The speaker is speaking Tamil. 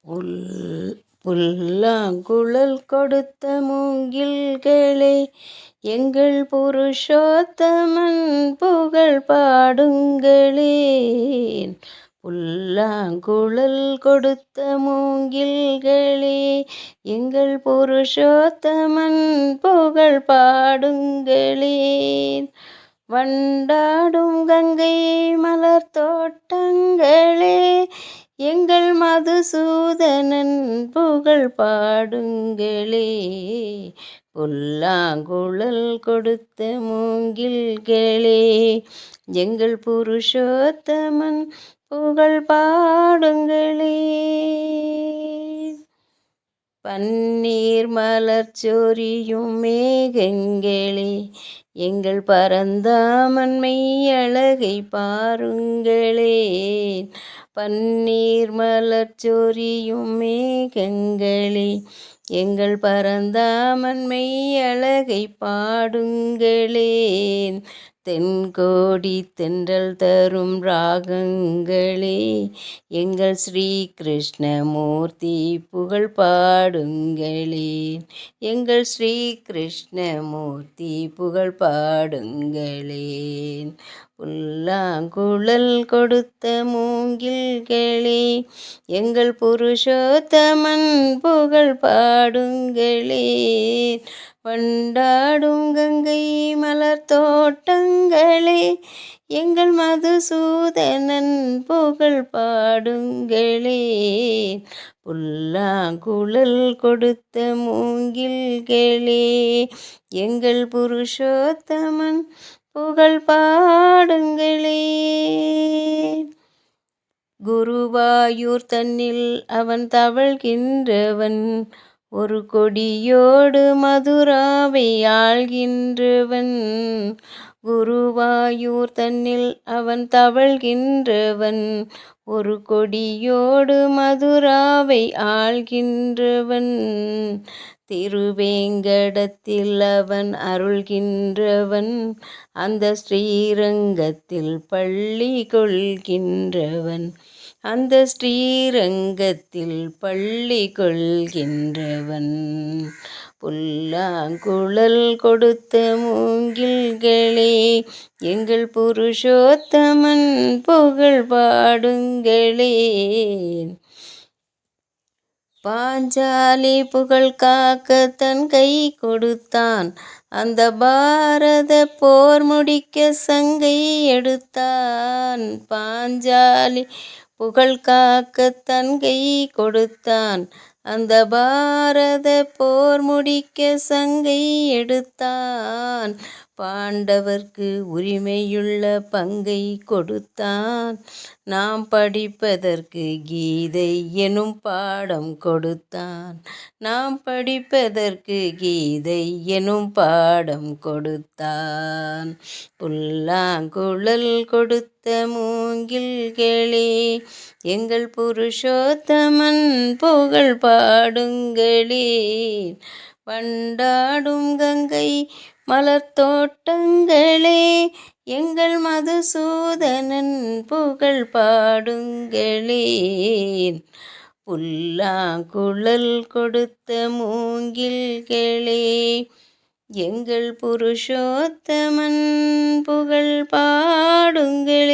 உள் புல்லாங்குழல் கொடுத்த மூங்கில்களே, எங்கள் புருஷோத்தமன் புகழ் பாடுங்களேன். புல்லாங்குழல் கொடுத்த மூங்கில்களே, எங்கள் புருஷோத்தமன் புகழ் பாடுங்களேன். வண்டாடும் கங்கை மலர் தோட்டங்களே, எங்கள் மதுசூதனன் புகழ் பாடுங்களே. புல்லாங்குழல் கொடுத்த மூங்கில்களே, எங்கள் புருஷோத்தமன் புகழ் பாடுங்களே. பன்னீர் மலர் சொரியும் மேகங்களே, எங்கள் பரந்தாமன் மெய்யழகை பாருங்களேன். பன்னீர் மலர் சொரியும் மேகங்களே, எங்கள் பரந்தாமன் மெய்யழகை பாடுங்களேன். தென்கோடி தென்றல் தரும் ராகங்களே, எங்கள் ஸ்ரீ கிருஷ்ணமூர்த்தி புகழ் பாடுங்களேன். எங்கள் ஸ்ரீ கிருஷ்ணமூர்த்தி புகழ் பாடுங்களேன். புல்லாங்குழல் கொடுத்த மூங்கில்களே, எங்கள் புருஷோத்தமன் புகழ் பாடுங்களேன். வண்டாடும் கங்கை மலர் தோட்டங்களே, எங்கள் மதுசூதனன் புகழ் பாடுங்களேன். புல்லாங்குழல் கொடுத்த மூங்கில்களே, எங்கள் புருஷோத்தமன் புகழ் பாடுங்களேன். குருவாயூர் தன்னில் அவன் தவழ்கின்றவன், ஒரு கொடியோடு மதுராவை ஆள்கின்றவன். குருவாயூர் தன்னில் அவன் தவழ்கின்றவன், ஒரு கொடியோடு மதுராவை ஆள்கின்றவன். திருவேங்கடத்தில் அவன் அருள்கின்றவன், அந்த ஸ்ரீரங்கத்தில் பள்ளி கொள்கின்றவன். அந்த ஸ்ரீரங்கத்தில் பள்ளி கொள்கின்றவன். புல்லாங்குழல் கொடுத்த மூங்கில்களே, எங்கள் புருஷோத்தமன் புகழ் பாடுங்களேன். பாஞ்சாலி புகழ் காக்க தன் கை கொடுத்தான், அந்த பாரத போர் முடிக்க சங்கை எடுத்தான். பாஞ்சாலி புகழ் காக்க தன் கை கொடுத்தான், அந்த பாரத போர் முடிக்க சங்கை எடுத்தான். பாண்டவர்க்கு உரிமையுள்ள பங்கை கொடுத்தான், நாம் படிப்பதற்கு கீதை எனும் பாடம் கொடுத்தான். நாம் படிப்பதற்கு கீதை எனும் பாடம் கொடுத்தான். புல்லாங்குழல் கொடுத்த மூங்கில்களே, எங்கள் புருஷோத்தமன் புகழ் பாடுங்களேன். வண்டாடும் கங்கை மலர் தோட்டங்களே, எங்கள் மதுசூதனன் புகழ் பாடுங்களேன். புல்லாங்குழல் கொடுத்த மூங்கில்களே, எங்கள் புருஷோத்தமன் புகழ் பாடுங்களேன்.